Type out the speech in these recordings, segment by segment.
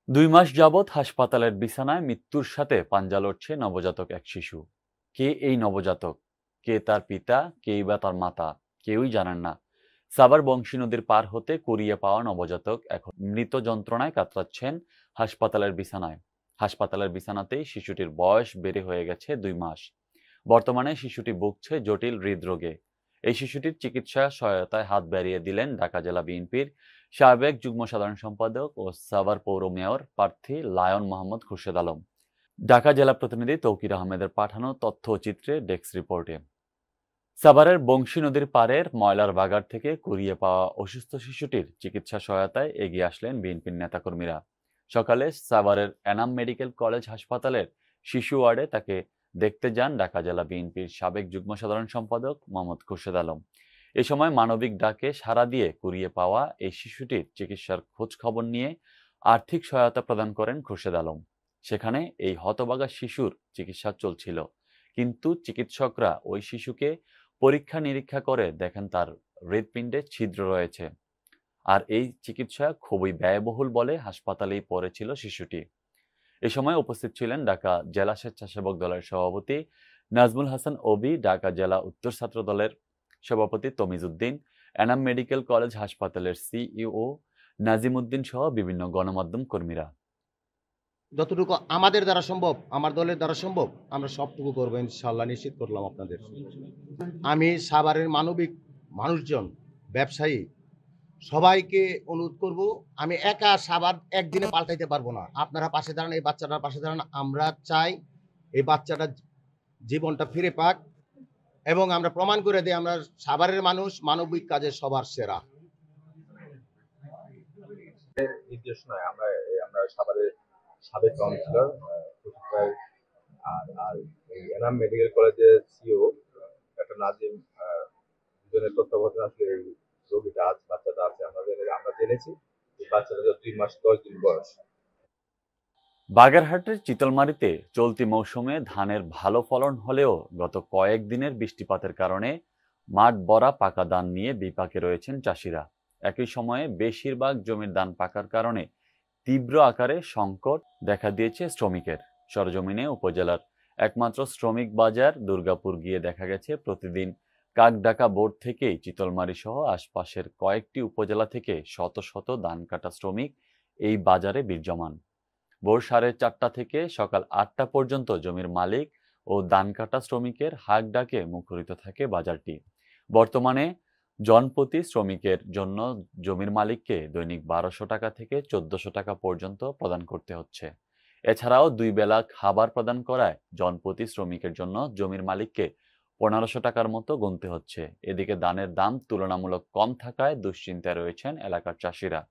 ২ মাস যাবৎ হাসপাতালের বিছানায় মৃত্যুর সাথে পাঞ্জা লড়ছে নবজাতক এক শিশু। কে এই নবজাতক? কে তার পিতা? কেই বা তার মাতা? কেউই জানেন না। সাভার বংশী নদীর পার হতে কুড়িয়ে পাওয়া নবজাতক এখন মৃত যন্ত্রণায় কাতরাচ্ছেন হাসপাতালের বিছানায়। হাসপাতালের বিছানাতেই শিশুটির বয়স বেড়ে হয়ে গেছে ২ মাস। বর্তমানে শিশুটি ভুগছে জটিল হৃদরোগে। এই শিশুটির চিকিৎসা সহায়তায় হাত বাড়িয়ে দিলেন ঢাকা জেলা বিএনপির সাবেক যুগ্ম সাধারণ সম্পাদক ও সাভার পৌর মেয়র প্রার্থী লায়ন মোহাম্মদ খুরশেদ আলম। ঢাকা জেলা প্রতিনিধি তৌকির আহমেদের পাঠানো তথ্য ও চিত্রে ডেস্ক রিপোর্টে। সাভারের বংশী নদীর পাড়ের ময়লার বাগার থেকে কুড়িয়ে পাওয়া অসুস্থ শিশুটির চিকিৎসা সহায়তায় এগিয়ে আসলেন বিএনপির নেতাকর্মীরা। সকালে সাভারের এনাম মেডিকেল কলেজ হাসপাতালের শিশু ওয়ার্ডে তাকে দেখতে যান ঢাকা জেলা বিএনপির সাবেক যুগ্ম সাধারণ সম্পাদক মোহাম্মদ খুরশেদ আলম। এ সময় মানবিক ডাকে সাড়া দিয়ে কুড়িয়ে পাওয়া এই শিশুটির চিকিৎসার খোঁজ খবর নিয়ে আর্থিক সহায়তা প্রদান করেন খুরশেদ আলম। সেখানে এই হতভাগা শিশুর চিকিৎসা চলছিল, কিন্তু চিকিৎসকরা ওই শিশুকে পরীক্ষা নিরীক্ষা করে দেখেন তার হৃৎপিণ্ডে ছিদ্র রয়েছে। আর এই চিকিৎসা খুবই ব্যয়বহুল বলে হাসপাতালেই পড়েছিল শিশুটি। এ সময় উপস্থিত ছিলেন ঢাকা জেলা স্বেচ্ছাসেবক দলের সভাপতি নাজমুল হাসান ওবি, ঢাকা জেলা উত্তর ছাত্র দলের সভাপতি তমিজ উদ্দিন, এনাম মেডিকেল কলেজ হাসপাতালের সিইও নাজিম উদ্দিন সহ বিভিন্ন গণমাধ্যম কর্মীরা। যতটুকু আমাদের দ্বারা সম্ভব, আমার দলের দ্বারা সম্ভব, আমরা সবটুকু করবো ইনশাআল্লাহ, নিশ্চিত করলাম আপনাদের। আমি সাভারের মানবিক মানুষজন, ব্যবসায়ী সবাইকে অনুরোধ করব, আমি একা সাভার একদিনে পাল্টাইতে পারবো না। আপনারা পাশে দাঁড়ান, এই বাচ্চাটার পাশে দাঁড়ান। আমরা চাই এই বাচ্চাটা জীবনটা ফিরে পাক এবং আমরা প্রমাণ করে দিই আমরা সাভারের মানুষ মানবিক কাজে সবার সেরা। নির্দেশনায় আমরা আমরা সাভারের সাবেক কাউন্সিলর খুরশিদ ভাই আর এই এনাম মেডিকেল কলেজের সিও ডক্টর নাজিম দুজনের তত্ত্বাবধানে আসলে এই রোগীটা আজ বাচ্চাটা আছে আমরা জেনেছি এই বাচ্চাটা 2 মাস 10 দিন বয়স। বাগেরহাটের চিতলমারীতে চলতি মৌসুমে ধানের ভালো ফলন হলেও গত কয়েকদিনের বৃষ্টিপাতের কারণে মাঠ ভরা পাকা ধান নিয়ে বিপাকে রয়েছেন চাষিরা। একই সময়ে বেশিরভাগ জমির ধান পাকার কারণে তীব্র আকারে সংকট দেখা দিয়েছে শ্রমিকের। সরজমিনে উপজেলার একমাত্র শ্রমিক বাজার দুর্গাপুর গিয়ে দেখা গেছে প্রতিদিন কাকডাকা বোর্ড থেকেই চিতলমারী সহ আশপাশের কয়েকটি উপজেলা থেকে শত শত ধান কাটা শ্রমিক এই বাজারে বিরাজমান। ভোর 4:30 থেকে সকাল 8টা পর্যন্ত জমির মালিক ও ধান কাটা শ্রমিকের হাঁক ডাকে মুখরিত থাকে বাজারটি। বর্তমানে জনপ্রতি শ্রমিকের জন্য জমির মালিককে দৈনিক 1200 টাকা থেকে 1400 টাকা পর্যন্ত প্রদান করতে হচ্ছে। এছাড়াও 2 বেলা খাবার প্রদান করায় জনপ্রতি শ্রমিকের জন্য জমির মালিককে 1500 টাকার মতো গুনতে হচ্ছে। এদিকে ধানের দাম তুলনামূলক কম থাকায় দুশ্চিন্তায় রয়েছেন এলাকার চাষিরা।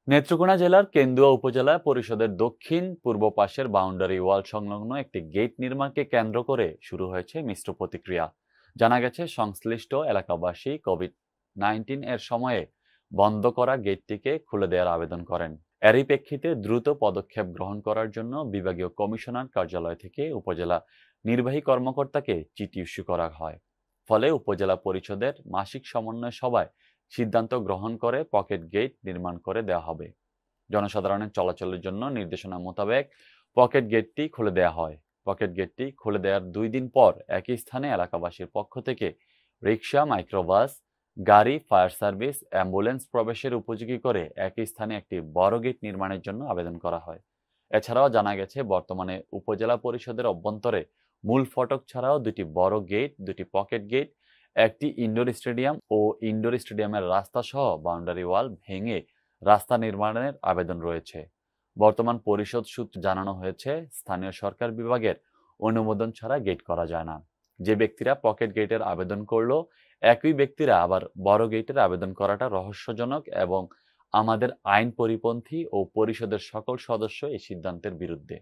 নেত্রকোনা জেলার কেন্দুয়া উপজেলা পরিষদের দক্ষিণ পূর্ব পাশের বাউন্ডারি ওয়াল সংলগ্ন একটি গেট নির্মাণকে কেন্দ্র করে শুরু হয়েছে মিশ্র প্রতিক্রিয়া। জানা গেছে সংশ্লিষ্ট এলাকাবাসী কোভিড-19 এর সময়ে বন্ধ করা গেটটিকে খুলে দেওয়ার আবেদন করেন। এরই প্রেক্ষিতে দ্রুত পদক্ষেপ গ্রহণ করার জন্য বিভাগীয় কমিশনার কার্যালয় থেকে উপজেলা নির্বাহী কর্মকর্তাকে চিঠি ইস্যু করা হয়। ফলে উপজেলা পরিষদের মাসিক সমন্বয় সভায় সিদ্ধান্ত গ্রহণ করে পকেট গেট নির্মাণ করে দেওয়া হবে। জনসাধারণের চলাচলের জন্য নির্দেশনা মোতাবেক পকেট গেটটি খুলে দেওয়া হয়। পকেট গেটটি খুলে দেওয়ার 2 দিন পর একই স্থানে এলাকাবাসীর পক্ষ থেকে রিক্সা, মাইক্রোবাস, গাড়ি, ফায়ার সার্ভিস, অ্যাম্বুলেন্স প্রবেশের উপযোগী করে একই স্থানে একটি বড় গেট নির্মাণের জন্য আবেদন করা হয়। এছাড়াও জানা গেছে বর্তমানে উপজেলা পরিষদের অভ্যন্তরে মূল ফটক ছাড়াও 2টি বড় গেট, 2টি পকেট গেট, একটি ইনডোর স্টেডিয়াম ও ইনডোর স্টেডিয়ামের রাস্তা সহ বাউন্ডারি ওয়াল ভেঙে রাস্তা নির্মাণের আবেদন রয়েছে। বর্তমান পরিষদ সূত্রে জানানো হয়েছে, স্থানীয় সরকার বিভাগের অনুমোদন ছাড়া গেট করা যায় না। যে ব্যক্তিরা পকেট গেটের আবেদন করলো, একই ব্যক্তিরা আবার বড় গেটের আবেদন করাটা রহস্যজনক এবং আমাদের আইন পরিপন্থী ও পরিষদের সকল সদস্য এই সিদ্ধান্তের বিরুদ্ধে।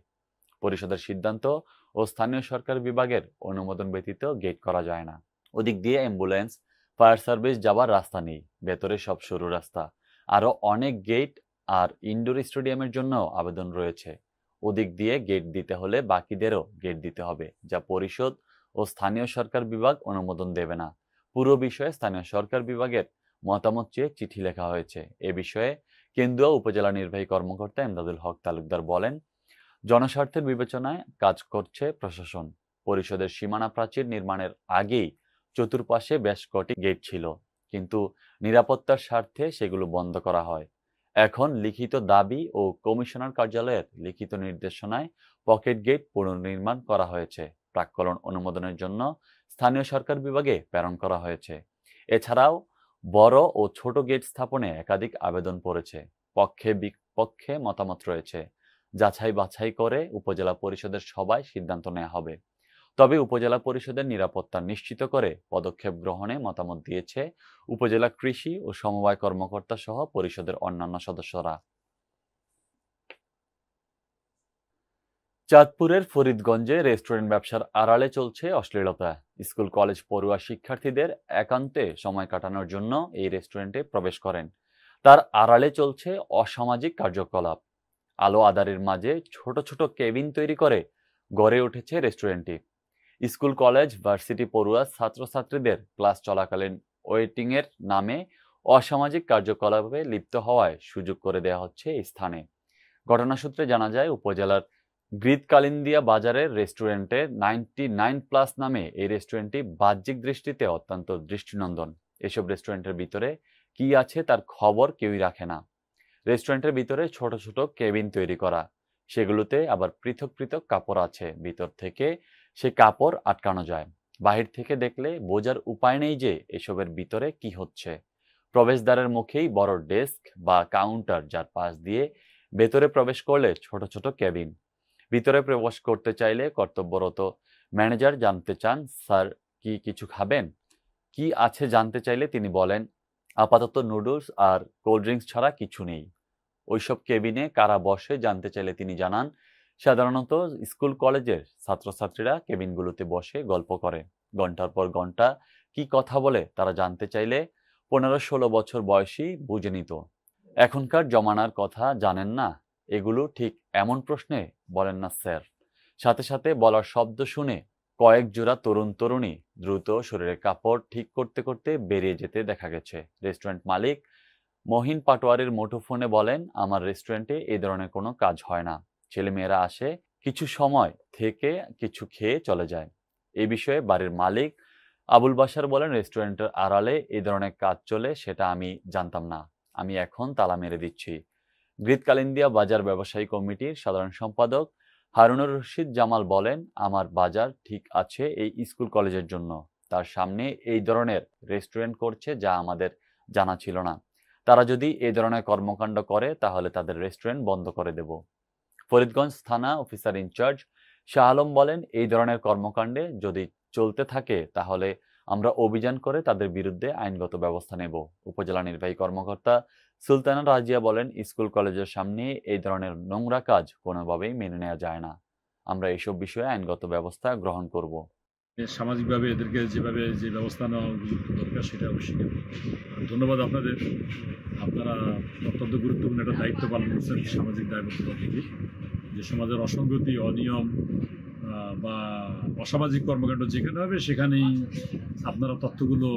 পরিষদের সিদ্ধান্ত ও স্থানীয় সরকার বিভাগের অনুমোদন ব্যতীত গেট করা যায় না। ওদিক দিয়ে অ্যাম্বুলেন্স, ফায়ার সার্ভিস যাবার রাস্তা নেই, ভেতরে সব সরু রাস্তা। আরও অনেক গেট আর ইনডোর স্টেডিয়ামের জন্য আবেদন রয়েছে। ওদিক দিয়ে গেট দিতে হলে বাকিদেরও গেট দিতে হবে, যা পরিষদ ও স্থানীয় সরকার বিভাগ অনুমোদন দেবে না। পুরো বিষয়ে স্থানীয় সরকার বিভাগের মতামত চেয়ে চিঠি লেখা হয়েছে। এ বিষয়ে কেন্দুয়া উপজেলা নির্বাহী কর্মকর্তা এমদাদুল হক তালুকদার বলেন, জনস্বার্থের বিবেচনায় কাজ করছে প্রশাসন। পরিষদের সীমানা প্রাচীর নির্মাণের আগেই চতুর্পাশে বেশ কটি গেট ছিল, কিন্তু নিরাপত্তার স্বার্থে সেগুলো বন্ধ করা হয়। এখন লিখিত দাবি ও কমিশনার কার্যালয়ের লিখিত নির্দেশনায় পকেট গেট পুনর্নির্মাণ করা হয়েছে। প্রাক্কলন অনুমোদনের জন্য স্থানীয় সরকার বিভাগে প্রেরণ করা হয়েছে। এছাড়াও বড় ও ছোট গেট স্থাপনে একাধিক আবেদন পড়েছে। পক্ষে বিপক্ষে মতামত রয়েছে। যাচাই বাছাই করে উপজেলা পরিষদের সভায় সিদ্ধান্ত নেওয়া হবে। তবে উপজেলা পরিষদের নিরাপত্তা নিশ্চিত করে পদক্ষেপ গ্রহণে মতামত দিয়েছে উপজেলা কৃষি ও সমবায় কর্মকর্তা সহ পরিষদের অন্যান্য সদস্যরা। চাঁদপুরের ফরিদগঞ্জে রেস্টুরেন্ট ব্যবসার আড়ালে চলছে অশ্লীলতা। স্কুল কলেজ পড়ুয়া শিক্ষার্থীদের একান্তে সময় কাটানোর জন্য এই রেস্টুরেন্টে প্রবেশ করেন। তার আড়ালে চলছে অসামাজিক কার্যকলাপ। আলো আঁধারির মাঝে ছোট ছোট কেবিন তৈরি করে গড়ে উঠেছে রেস্টুরেন্টটি। স্কুল কলেজ ভার্সিটি পড়ুয়া ছাত্রছাত্রীদের ক্লাস চলাকালীন ওয়েটিং এর নামে অসামাজিক কার্যকলাপে লিপ্ত হওয়ায় সুযোগ করে দেওয়া হচ্ছে এই স্থানে। ঘটনা সূত্রে জানা যায়, উপজেলার গ্রিদকালিন্দিয়া বাজারের রেস্টুরেন্টে 99+ নামে এই রেস্টুরেন্টটি বাহ্যিক দৃষ্টিতে অত্যন্ত দৃষ্টিনন্দন। এসব রেস্টুরেন্টের ভিতরে কি আছে তার খবর কেউই রাখে না। রেস্টুরেন্টের ভিতরে ছোট ছোট কেবিন তৈরি করা, সেগুলোতে আবার পৃথক পৃথক কাপড় আছে। ভিতর থেকে সে কাপড় আটকানো যায়। বাহির থেকে দেখলে বোঝার উপায় নেই যে এসবের ভিতরে কি হচ্ছে। প্রবেশদ্বারের মুখেই বড় ডেস্ক বা কাউন্টার, যার পাশ দিয়ে ভেতরে প্রবেশ করলে ছোট ছোট কেবিন। ভিতরে প্রবেশ করতে চাইলে কর্তব্যরত ম্যানেজার জানতে চান, স্যার কি কিছু খাবেন? কি আছে জানতে চাইলে তিনি বলেন, আপাতত নুডলস আর কোল্ড ড্রিঙ্কস ছাড়া কিছু নেই। ওইসব কেবিনে কারা বসে জানতে চাইলে তিনি জানান, সাধারণত স্কুল কলেজের ছাত্রছাত্রীরা কেবিনগুলোতে বসে গল্প করে। ঘন্টার পর ঘন্টা কি কথা বলে তারা জানতে চাইলে 15-16 বছর বয়সী বুঝে নিত। এখনকার জমানার কথা জানেন না? এগুলো ঠিক এমন প্রশ্নে বলেন না স্যার। সাথে সাথে বলার শব্দ শুনে কয়েক জোড়া তরুণ তরুণী দ্রুত শরীরের কাপড় ঠিক করতে করতে বেরিয়ে যেতে দেখা গেছে। রেস্টুরেন্ট মালিক মহিন পাটোয়ারির মুঠোফোনে বলেন, আমার রেস্টুরেন্টে এই ধরনের কোনো কাজ হয় না। ছেলেমেয়েরা আসে, কিছু সময় থেকে কিছু খেয়ে চলে যায়। এই বিষয়ে বাড়ির মালিক আবুল বাশার বলেন, রেস্টুরেন্টের আড়ালে এই ধরনের কাজ চলে সেটা আমি জানতাম না। আমি এখন তালা মেরে দিচ্ছি। গ্রিদকালিন্দিয়া বাজার ব্যবসায়ী কমিটির সাধারণ সম্পাদক হারুনুর রশিদ জামাল বলেন, আমার বাজার ঠিক আছে এই স্কুল কলেজের জন্য। তার সামনে এই ধরনের রেস্টুরেন্ট করছে যা আমাদের জানা ছিল না। তারা যদি এই ধরনের কর্মকাণ্ড করে তাহলে তাদের রেস্টুরেন্ট বন্ধ করে দেব। ফরিদগঞ্জ থানা অফিসার ইনচার্জ শাহ আলম বলেন, এই ধরনের কর্মকাণ্ডে যদি চলতে থাকে তাহলে আমরা অভিযান করে তাদের বিরুদ্ধে আইনগত ব্যবস্থা নেব। উপজেলা নির্বাহী কর্মকর্তা সুলতানা রাজিয়া বলেন, স্কুল কলেজের সামনে এই ধরনের নোংরা কাজ কোনোভাবেই মেনে নেওয়া যায় না। আমরা এইসব বিষয়ে আইনগত ব্যবস্থা গ্রহণ করব। সামাজিকভাবে এদেরকে যেভাবে যে ব্যবস্থা নেওয়া দরকার সেটা অবশ্যই নেব। ধন্যবাদ আপনাদের। আপনারা অত্যন্ত গুরুত্বপূর্ণ একটা দায়িত্ব পালন করছেন সামাজিক দায়বদ্ধতা থেকে। যে সমাজের অসঙ্গতি, অনিয়ম বা অসামাজিক কর্মকাণ্ড যেখানে হবে সেখানেই আপনারা তথ্যগুলো